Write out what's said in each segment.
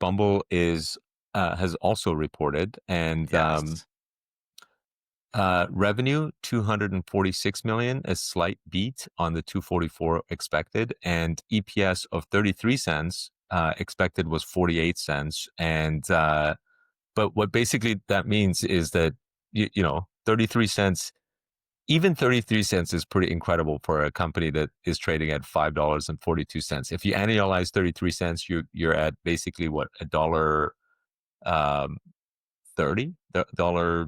Bumble has also reported, and Yes. revenue 246 million, a slight beat on the 244 expected, and EPS of 33 cents. Expected was 48 cents, and but what basically that means is that 33 cents, even 33 cents is pretty incredible for a company that is trading at $5.42. If you annualize 33 cents, you're at basically what, a dollar, um 30 dollar.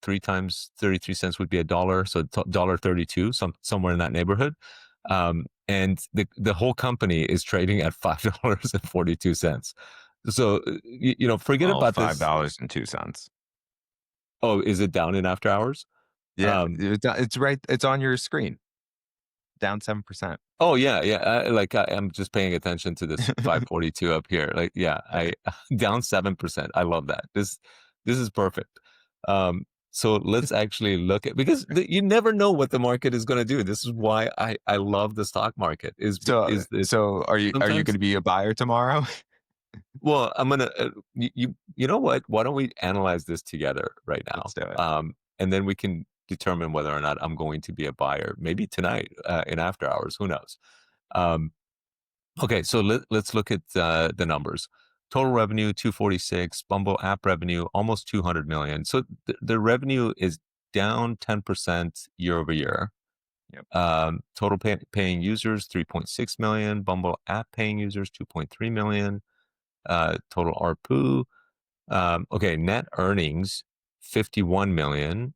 Three times 33 cents would be a dollar, so dollar 32, somewhere in that neighborhood. And the whole company is trading at $5.42. So forget Well, about this. $5.02. Oh, is it down in after hours? Yeah, um it's right. It's on your screen. Down 7%. oh yeah, yeah, I'm just paying attention to this 542 up here. Like, yeah, I down 7%. I love that. This is perfect. So let's actually look at, because you never know what the market is going to do. This is why I love the stock market. So, Is this are you sometimes? going to be a buyer tomorrow? Well, I'm gonna you know what? Why don't we analyze this together right now? Let's do it. And then we can determine whether or not I'm going to be a buyer. Maybe tonight, in after hours. Who knows? Um, okay, so let's look at the numbers. Total revenue 246. Bumble app revenue almost 200 million. So the revenue is down 10% year over year. Yep. Total paying users 3.6 million. Bumble app paying users 2.3 million. Total ARPU. Okay, net earnings 51 million,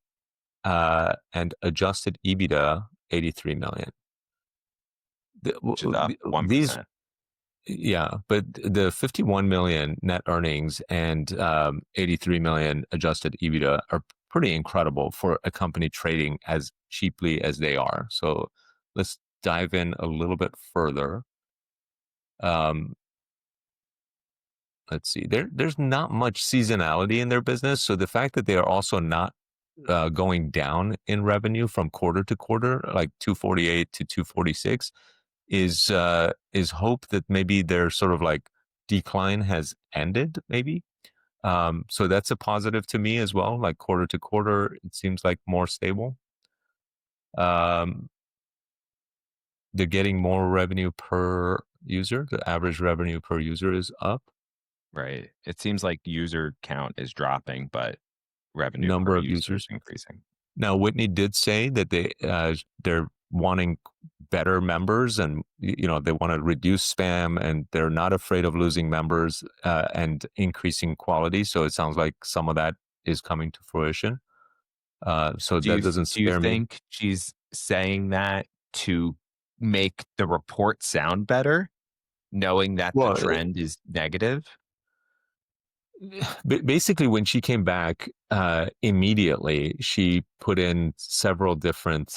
and adjusted EBITDA 83 million. Which is up These, 1%. yeah, but the 51 million net earnings and 83 million adjusted EBITDA are pretty incredible for a company trading as cheaply as they are. So let's dive in a little bit further. Um, let's see. There's not much seasonality in their business, so the fact that they are also not going down in revenue from quarter to quarter, like 248 to 246, is hope that maybe their sort of like decline has ended, maybe. So that's a positive to me as well. Like quarter to quarter, it seems like more stable. Um, they're getting more revenue per user. The average revenue per user is up. Right. It seems like user count is dropping, but revenue Number per of user is users. increasing. Now, Whitney did say that they're wanting better members, and they want to reduce spam, and they're not afraid of losing members, and increasing quality. So it sounds like some of that is coming to fruition. So Do you that doesn't do you scare me. think she's saying that to make the report sound better, knowing that the Well, trend is negative? basically, when she came back, immediately she put in several different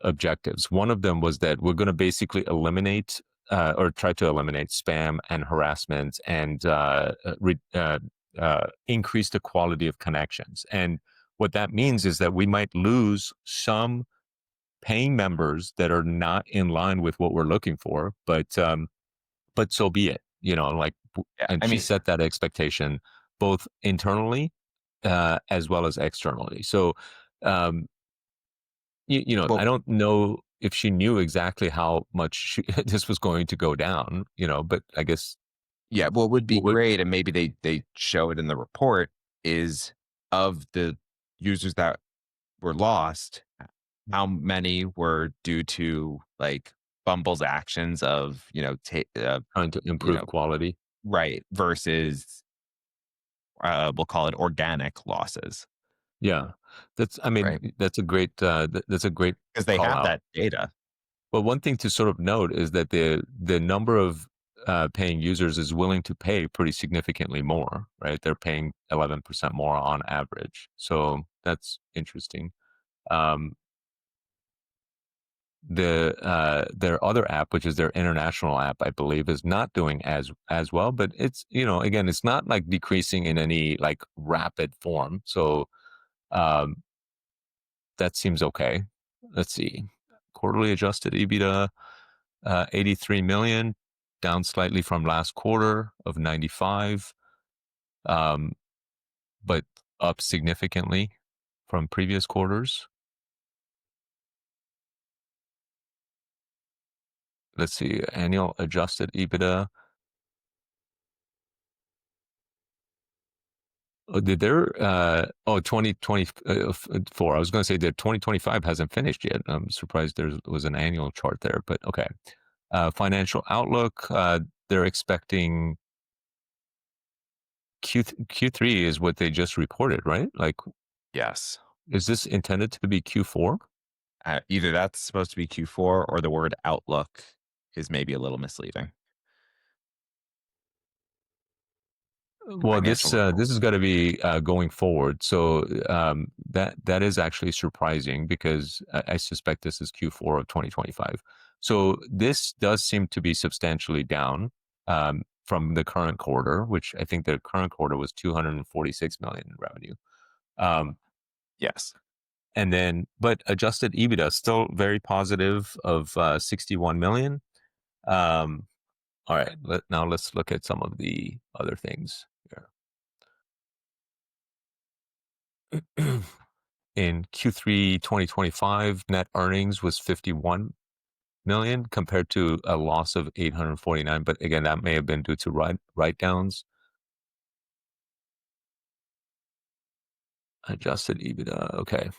objectives. One of them was that we're going to basically eliminate, or try to eliminate, spam and harassment, and increase the quality of connections. And what that means is that we might lose some paying members that are not in line with what we're looking for, but so be it. Like, Yeah, and I she mean, set that expectation both internally, as well as externally. So, um, I well, don't know if she knew exactly how much this was going to go down, but I guess yeah, what would be what, great, and maybe they show it in the report, is of the users that were lost, how many were due to like Bumble's actions of, trying to you improve know, quality. right, versus we'll call it organic losses, Yeah, I mean, right? that's a great Because they call have out. that data. But one thing to sort of note is that the number of paying users is willing to pay pretty significantly more, right? They're paying 11% more on average. So that's interesting. Um, their other app, which is their international app, I believe, is not doing as well. But it's, again, it's not like decreasing in any like rapid form. So um, that seems okay. Let's see. Quarterly adjusted EBITDA, 83 million, down slightly from last quarter of 95, but up significantly from previous quarters. Let's see, annual adjusted EBITDA. Did their 2024? I was going to say that 2025 hasn't finished yet. I'm surprised there was an annual chart there, but okay. Financial outlook. They're expecting Q3 is what they just reported, right? Like, Yes. is this intended to be Q4? Either that's supposed to be Q4 or the word outlook is maybe a little misleading. Well, Financial report. this has got to be going forward. So that is actually surprising because I suspect this is Q4 of 2025. So this does seem to be substantially down from the current quarter, which I think the current quarter was 246 million in revenue. Yes. And then, but adjusted EBITDA still very positive of 61 million. All right, now let's look at some of the other things here. In Q3 2025, net earnings was 51 million compared to a loss of 849. But again, that may have been due to write-downs. Adjusted EBITDA, okay.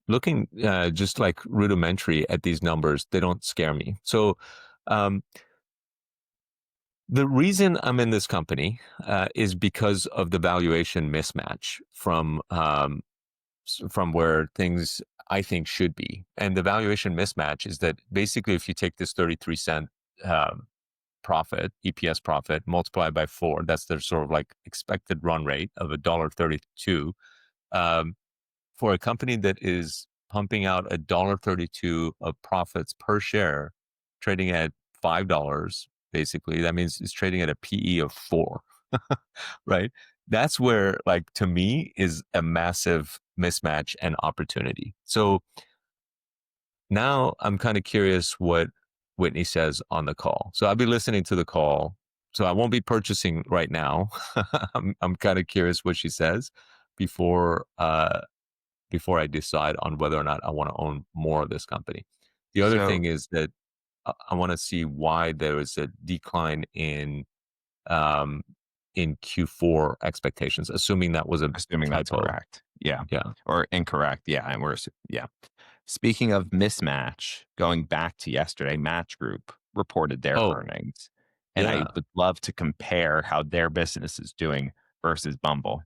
Looking just like rudimentary at these numbers, they don't scare me. So the reason I'm in this company is because of the valuation mismatch from where things I think should be. And the valuation mismatch is that basically if you take this 33-cent profit, EPS profit, multiply by 4, that's their sort of like expected run rate of $1.32. For a company that is pumping out $1.32 of profits per share, trading at $5, basically, that means it's trading at a PE of 4, right? That's where, like, to me, is a massive mismatch and opportunity. So now I'm kind of curious what Whitney says on the call. So I'll be listening to the call. So I won't be purchasing right now. I'm kind of curious what she says before I decide on whether or not I want to own more of this company. The other So thing is that I want to see why there is a decline um, in Q4 expectations, assuming that was a assuming that's typo. correct. Yeah. Yeah. Or incorrect. Yeah. And yeah. Speaking of mismatch, going back to yesterday, Match Group reported their Oh, earnings. And I yeah. would love to compare how their business is doing versus Bumble.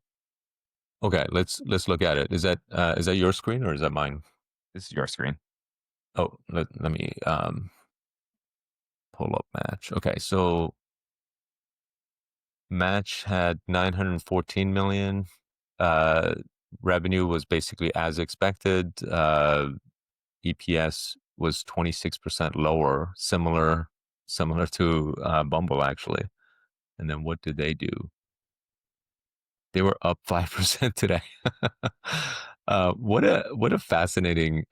Okay, let's look at it. Is that your screen or is that mine? This is your screen. Oh, let me pull up Match. Okay, so Match had 914 million. Uh, revenue was basically as expected. EPS was 26% lower, similar to Bumble actually. And then what did they do? They were up 5% today. What a fascinating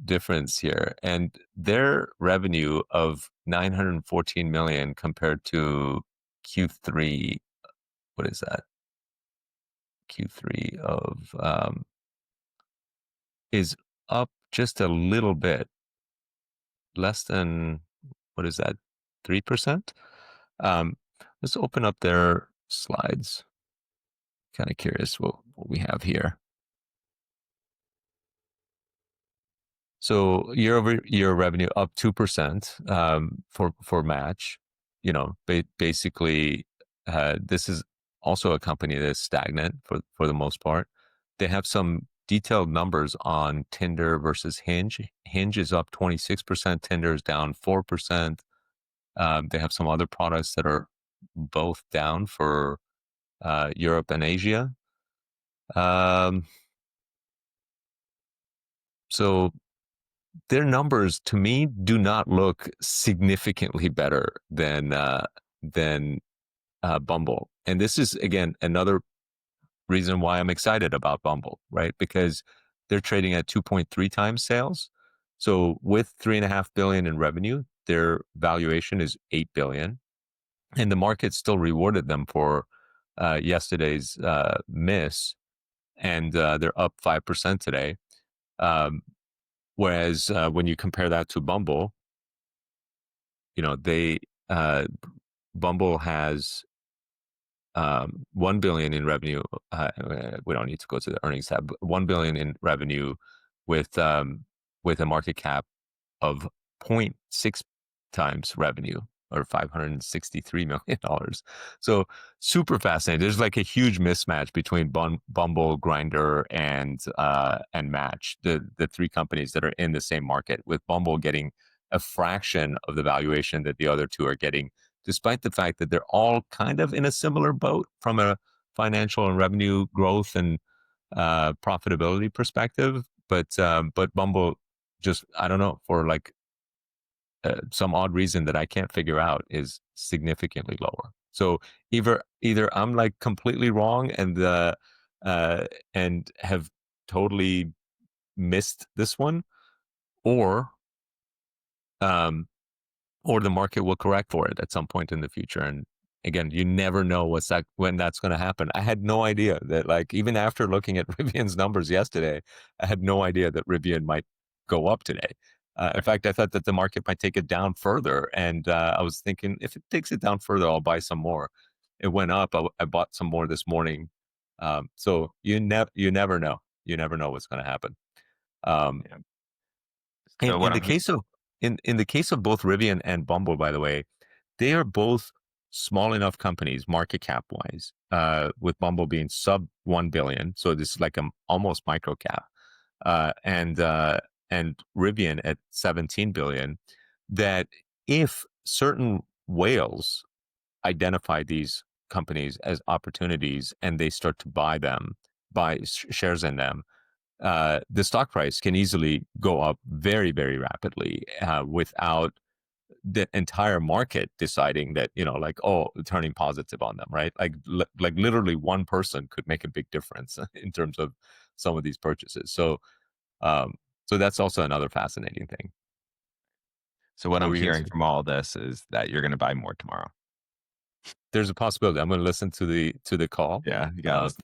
difference here. And their revenue of 914 million compared to Q3, what is that? Q3 of is up just a little bit, less than, what is that, 3%? Let's open up their slides. Kind of curious what we have here. So year over year revenue up 2% for Match. You know, basically, this is also a company that's stagnant for the most part. They have some detailed numbers on Tinder versus Hinge. Hinge is up 26%. Tinder is down 4%. They have some other products that are both down for Europe and Asia. So their numbers to me do not look significantly better than Bumble. And this is again another reason why I'm excited about Bumble, right? Because they're trading at 2.3 times sales. So with 3.5 billion in revenue, their valuation is 8 billion, and the market still rewarded them for yesterday's miss, and they're up 5% today. Um, whereas when you compare that to Bumble, they uh, Bumble has 1 billion in revenue. We don't need to go to the earnings tab. But 1 billion in revenue with with a market cap of zero point 0.6 times revenue, or $563 million. So super fascinating. There's like a huge mismatch between Bumble, Grindr, and Match, the three companies that are in the same market, with Bumble getting a fraction of the valuation that the other two are getting, despite the fact that they're all kind of in a similar boat from a financial and revenue growth and profitability perspective. But Bumble, just, I don't know, for like some odd reason that I can't figure out, is significantly lower. So either I'm like completely wrong uh, and have totally missed this one, or um, or the market will correct for it at some point in the future. And again, you never know when that's going to happen. I had no idea that, like, even after looking at Rivian's numbers yesterday, I had no idea that Rivian might go up today. In fact, I thought that the market might take it down further, and I was thinking, if it takes it down further, I'll buy some more. It went up. I bought some more this morning. So you never know. You never know what's going to happen. Um, Yeah. in So in what the I'm he- case of in the case of both Rivian and Bumble, by the way, they are both small enough companies, market cap wise, with Bumble being sub 1 billion. So this is like a almost micro cap, and Rivian at 17 billion. That if certain whales identify these companies as opportunities and they start to buy shares in them, the stock price can easily go up very, very rapidly, without the entire market deciding that, like, oh, turning positive on them, right? Like literally one person could make a big difference in terms of some of these purchases. Um, so that's also another fascinating thing. so what What I'm were you going to hearing say? from all this is that you're going to buy more tomorrow. There's a possibility. I'm going to listen to the call. Yeah, you got to